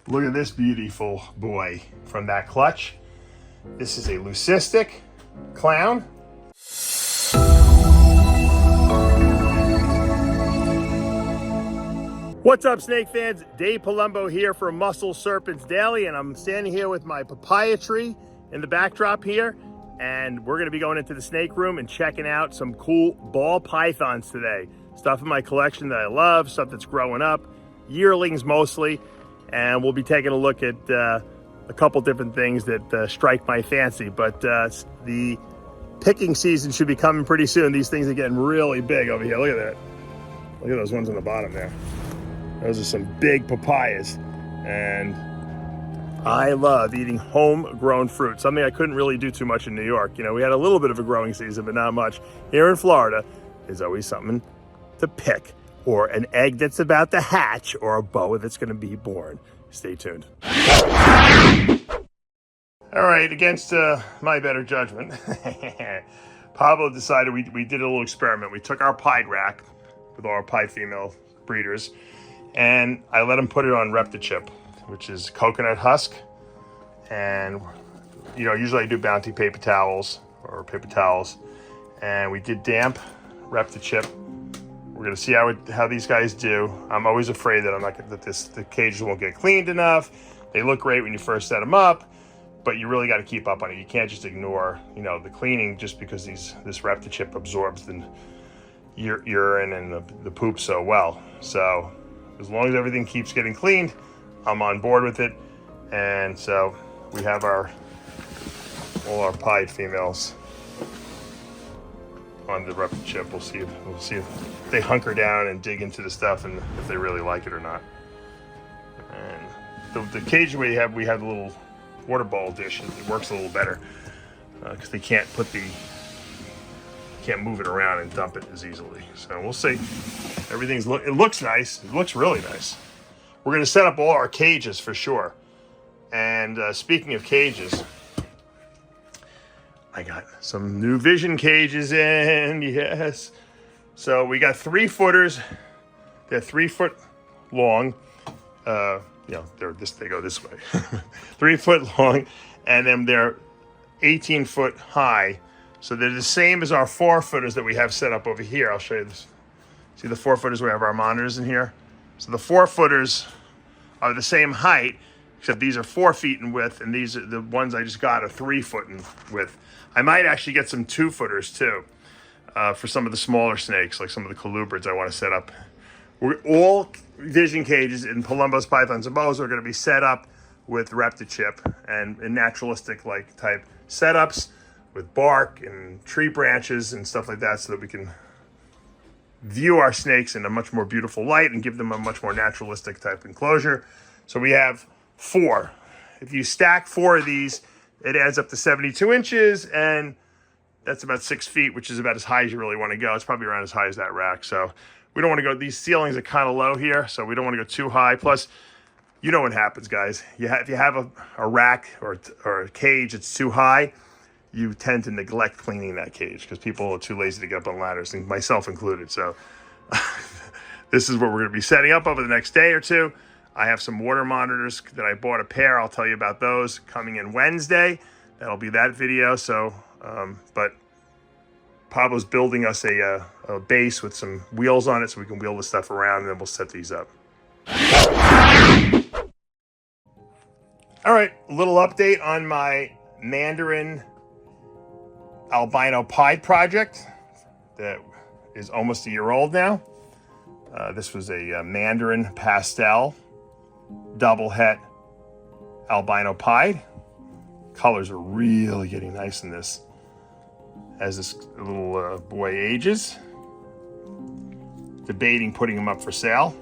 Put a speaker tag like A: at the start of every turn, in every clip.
A: Look at this beautiful boy from that clutch. This is a leucistic clown. What's up, snake fans? Dave Palumbo here for Muscle Serpents Daily, and I'm standing here with my papaya tree in the backdrop here, and we're gonna be going into the snake room and checking out some cool ball pythons today. Stuff in my collection that I love, stuff that's growing up, yearlings mostly, and we'll be taking a look at a couple different things that strike my fancy, but the picking season should be coming pretty soon. These things are getting really big over here. Look at that. Look at those ones on the bottom there. Those are some big papayas, and I love eating homegrown fruit, something I couldn't really do too much in New York. You know, we had a little bit of a growing season, but not much. Here in Florida, there's always something to pick, or an egg that's about to hatch, or a boa that's gonna be born. Stay tuned. All right, against my better judgment, Pablo decided we did a little experiment. We took our pied rack with all our pied female breeders, and I let him put it on Reptichip, which is coconut husk. And, you know, usually I do Bounty paper towels or paper towels. And we did damp Reptichip. We're gonna see how these guys do. I'm always afraid that the cages won't get cleaned enough. They look great when you first set them up, but you really got to keep up on it. You can't just ignore, you know, the cleaning just because this Reptichip absorbs the urine and the poop so well. So as long as everything keeps getting cleaned, I'm on board with it. And so we have all our pied females on the Reptichip. We'll see if they hunker down and dig into the stuff and if they really like it or not. And the cage we have a little water bowl dish. It works a little better because they can't move it around and dump it as easily. So we'll see. It looks nice. It looks really nice. We're going to set up all our cages for sure. And speaking of cages, I got some new vision cages in. Yes. So we got 3-footers. They're 3 foot long. You know, they go this way. 3 foot long, and then they're 18 foot high. So they're the same as our 4-footers that we have set up over here. I'll show you this. See the 4-footers, we have our monitors in here. So the 4-footers are the same height, except these are 4 feet in width, and these are the ones I just got are 3 foot in width. I might actually get some 2-footers too, for some of the smaller snakes, like some of the colubrids I want to set up. All vision cages in Palumbo's pythons and boas are going to be set up with Reptichip and naturalistic like type setups with bark and tree branches and stuff like that, so that we can view our snakes in a much more beautiful light and give them a much more naturalistic type enclosure. So we have 4. If you stack 4 of these, it adds up to 72 inches, and that's about 6 feet, which is about as high as you really want to go. It's probably around as high as that rack. So we don't want to go, these ceilings are kind of low here, so we don't want to go too high. Plus, you know what happens, guys. If you have a rack or a cage that's too high, you tend to neglect cleaning that cage because people are too lazy to get up on ladders, and myself included. So this is what we're going to be setting up over the next day or two. I have some water monitors that I bought a pair. I'll tell you about those coming in Wednesday. That'll be that video. So, but Pablo's building us a base with some wheels on it so we can wheel the stuff around, and then we'll set these up. All right, a little update on my Mandarin albino pied project that is almost a year old now. This was a Mandarin pastel double het albino pied. Colors are really getting nice in this as this little boy ages. Debating putting him up for sale.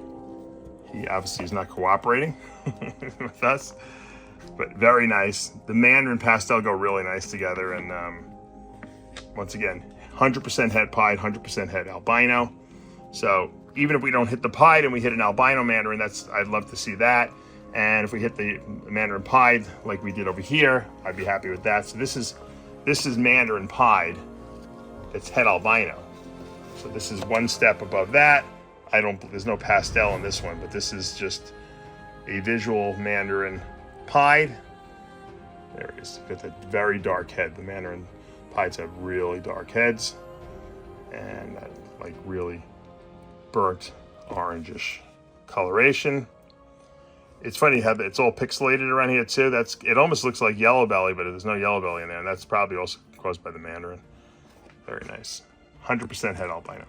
A: He obviously is not cooperating with us, but very nice. The Mandarin pastel go really nice together, and once again, 100% het pied, 100% het albino. So even if we don't hit the pied and we hit an albino Mandarin, I'd love to see that. And if we hit the Mandarin pied like we did over here, I'd be happy with that. So this is Mandarin pied. It's het albino. So this is one step above that. There's no pastel in this one, but this is just a visual mandarin pied. There it is. Got that very dark head. The mandarin pieds have really dark heads, and that like really burnt orangish coloration. It's funny how it's all pixelated around here too. It almost looks like yellow belly, but there's no yellow belly in there, and that's probably also caused by the mandarin. Very nice. 100% head albino.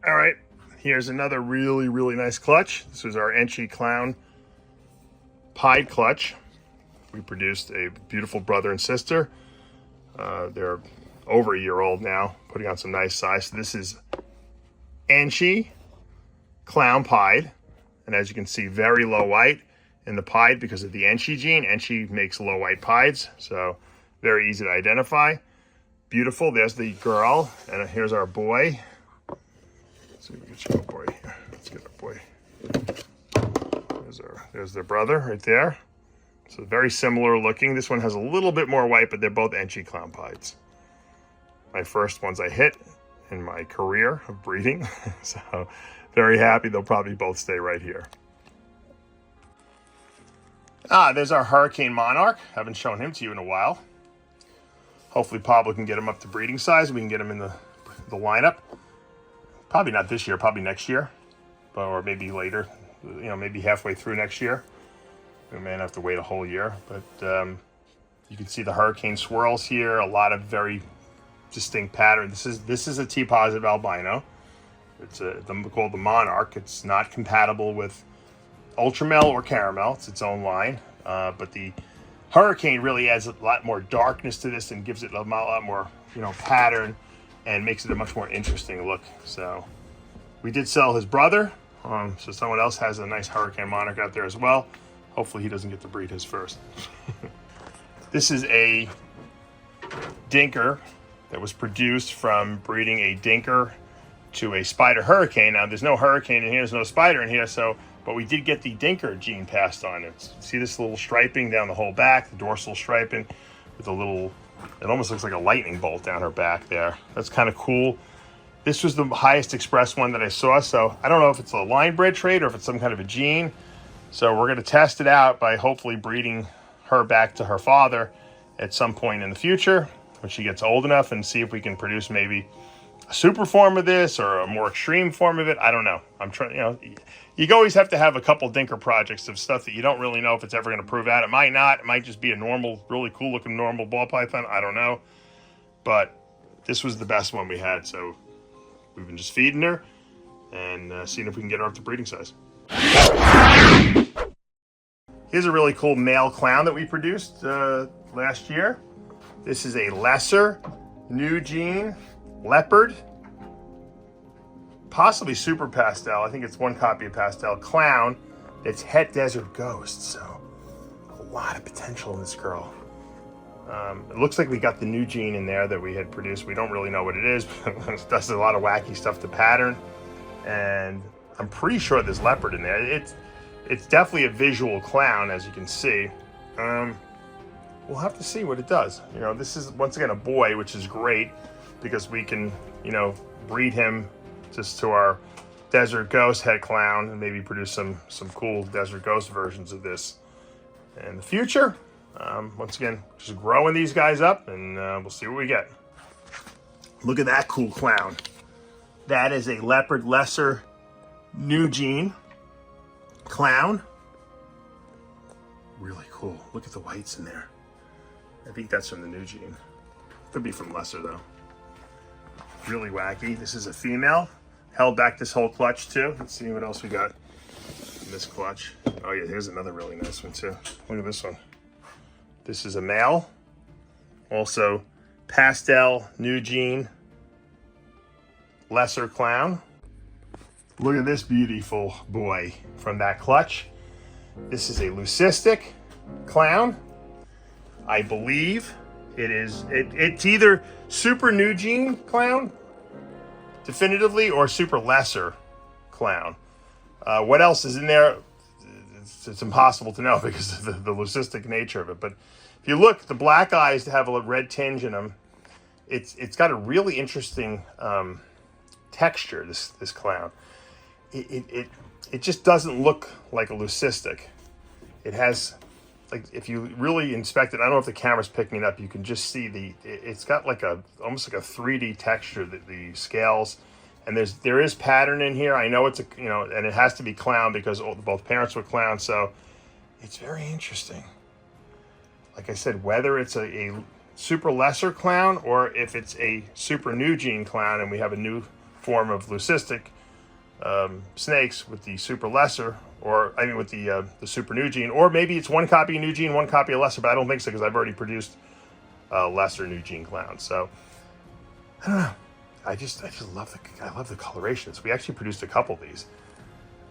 A: All right, here's another really, really nice clutch. This was our ENCHI clown pied clutch. We produced a beautiful brother and sister. They're over a year old now, putting on some nice size. So this is ENCHI clown pied. And as you can see, very low white in the pied because of the ENCHI gene. ENCHI makes low white pieds, so very easy to identify. Beautiful. There's the girl, and here's our boy. Let's see if we can show our boy here. Let's get our boy. There's their brother right there. So very similar looking. This one has a little bit more white, but they're both ENCHI clown pieds. My first ones I hit in my career of breeding, so very happy. They'll probably both stay right here. There's our Hurricane Monarch. Haven't shown him to you in a while. Hopefully Pablo can get him up to breeding size. We can get him in the lineup. Probably not this year, probably next year, or maybe later, maybe halfway through next year. We may have to wait a whole year, but you can see the hurricane swirls here. A lot of very distinct pattern. This is a T-positive albino. It's called the Monarch. It's not compatible with Ultramel or Caramel. It's its own line. But the Hurricane really adds a lot more darkness to this and gives it a lot more, pattern and makes it a much more interesting look. So we did sell his brother. So someone else has a nice Hurricane Monarch out there as well. Hopefully he doesn't get to breed his first. This is a dinker that was produced from breeding a dinker to a spider hurricane. Now there's no hurricane in here, there's no spider in here, but we did get the dinker gene passed on. See this little striping down the whole back, the dorsal striping with a little, it almost looks like a lightning bolt down her back there. That's kind of cool. This was the highest expressed one that I saw, so I don't know if it's a line bred trait or if it's some kind of a gene. So we're gonna test it out by hopefully breeding her back to her father at some point in the future when she gets old enough, and see if we can produce maybe a super form of this or a more extreme form of it. I don't know. I'm trying, you always have to have a couple dinker projects of stuff that you don't really know if it's ever going to prove out. It might not. It might just be a normal, really cool looking normal ball python. I don't know. But this was the best one we had. So we've been just feeding her and seeing if we can get her up to breeding size. Here's a really cool male clown that we produced last year. This is a lesser new gene leopard, possibly super pastel. I think it's one copy of pastel clown. It's het desert ghost, so a lot of potential in this girl. It looks like we got the new gene in there that we had produced. We don't really know what it is, but it does a lot of wacky stuff to pattern, and I'm pretty sure there's leopard in there. It's definitely a visual clown, as you can see. We'll have to see what it does. This is once again a boy, which is great, because we can, breed him just to our desert ghost head clown and maybe produce some cool desert ghost versions of this in the future. Once again, just growing these guys up, and we'll see what we get. Look at that cool clown. That is a leopard lesser new gene clown. Really cool. Look at the whites in there. I think that's from the new gene. Could be from lesser though. Really wacky. This is a female. Held back this whole clutch too. Let's see what else we got in this clutch. Oh yeah, here's another really nice one too. Look at this one. This is a male. Also pastel new gene lesser clown. Look at this beautiful boy from that clutch. This is a leucistic clown. I believe it's either super new gene clown, definitively, or super lesser clown. What else is in there? It's impossible to know because of the leucistic nature of it. But if you look, the black eyes have a red tinge in them. It's got a really interesting texture. This clown. It it just doesn't look like a leucistic. It has, like, if you really inspect it, I don't know if the camera's picking it up, you can just see it's got like almost like a 3D texture, the scales, and there is pattern in here. I know it's and it has to be clown because both parents were clowns, so it's very interesting. Like I said, whether it's a super lesser clown or if it's a super new gene clown and we have a new form of leucistic snakes with the super lesser, or I mean with the super new gene, or maybe it's one copy of new gene, one copy of lesser, but I don't think so because I've already produced lesser new gene clowns. So I don't know. I just love the colorations. We actually produced a couple of these,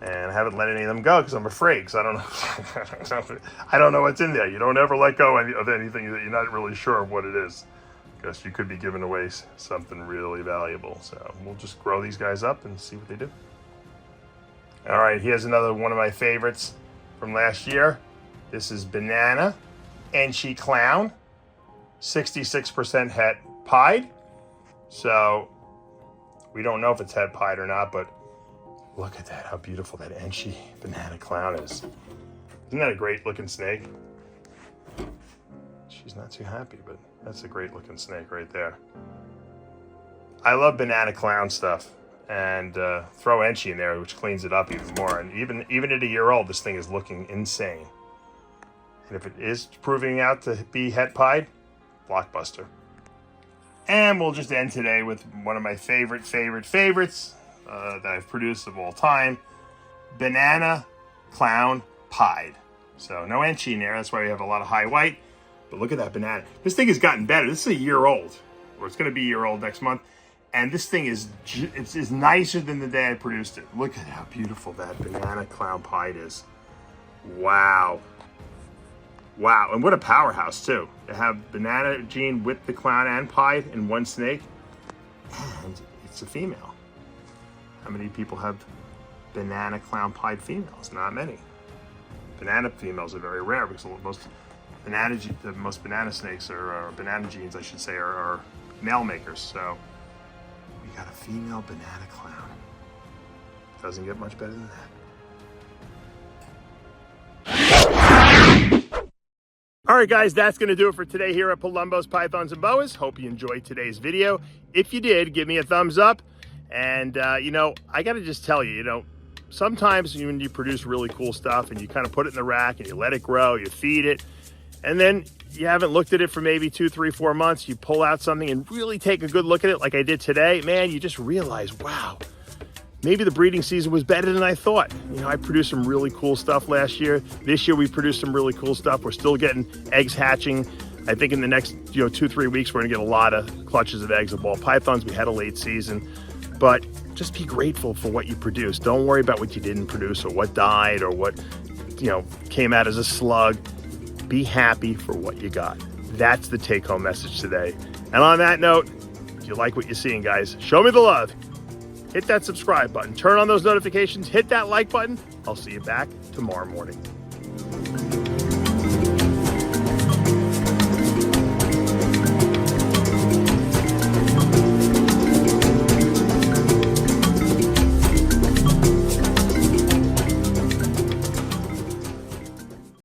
A: and I haven't let any of them go because I'm afraid, because I don't know. I don't know what's in there. You don't ever let go of anything that you're not really sure of what it is, because you could be giving away something really valuable. So we'll just grow these guys up and see what they do. All right, here's another one of my favorites from last year. This is Banana ENCHI Clown, 66% het pied. So we don't know if it's het pied or not, but look at that, how beautiful that ENCHI Banana Clown is. Isn't that a great looking snake? She's not too happy, but that's a great looking snake right there. I love banana clown stuff, and throw ENCHI in there, which cleans it up even more. And even at a year old, this thing is looking insane. And if it is proving out to be het pied, blockbuster. And we'll just end today with one of my favorites that I've produced of all time, Banana Clown Pied. So no ENCHI in there, that's why we have a lot of high white. But look at that banana. This thing has gotten better. This is a year old, or it's going to be a year old next month. And this thing is nicer than the day I produced it. Look at how beautiful that Banana Clown Pied is. Wow. Wow, and what a powerhouse too. To have banana gene with the clown and pied in one snake. And it's a female. How many people have banana clown pied females? Not many. Banana females are very rare because most banana snakes or banana genes, I should say, are male makers. So we got a female banana clown. Doesn't get much better than that. All right, guys, that's going to do it for today here at Palumbo's Pythons and Boas. Hope you enjoyed today's video. If you did, give me a thumbs up. And, I got to just tell you, sometimes when you produce really cool stuff and you kind of put it in the rack and you let it grow, you feed it, and then you haven't looked at it for maybe 2, 3, 4 months, you pull out something and really take a good look at it like I did today, man, you just realize, wow, maybe the breeding season was better than I thought. I produced some really cool stuff last year. This year we produced some really cool stuff. We're still getting eggs hatching. I think in the next 2, 3 weeks, we're gonna get a lot of clutches of eggs of ball pythons. We had a late season, but just be grateful for what you produced. Don't worry about what you didn't produce or what died or what, came out as a slug. Be happy for what you got. That's the take-home message today. And on that note, if you like what you're seeing, guys, show me the love. Hit that subscribe button, turn on those notifications, hit that like button. I'll see you back tomorrow morning.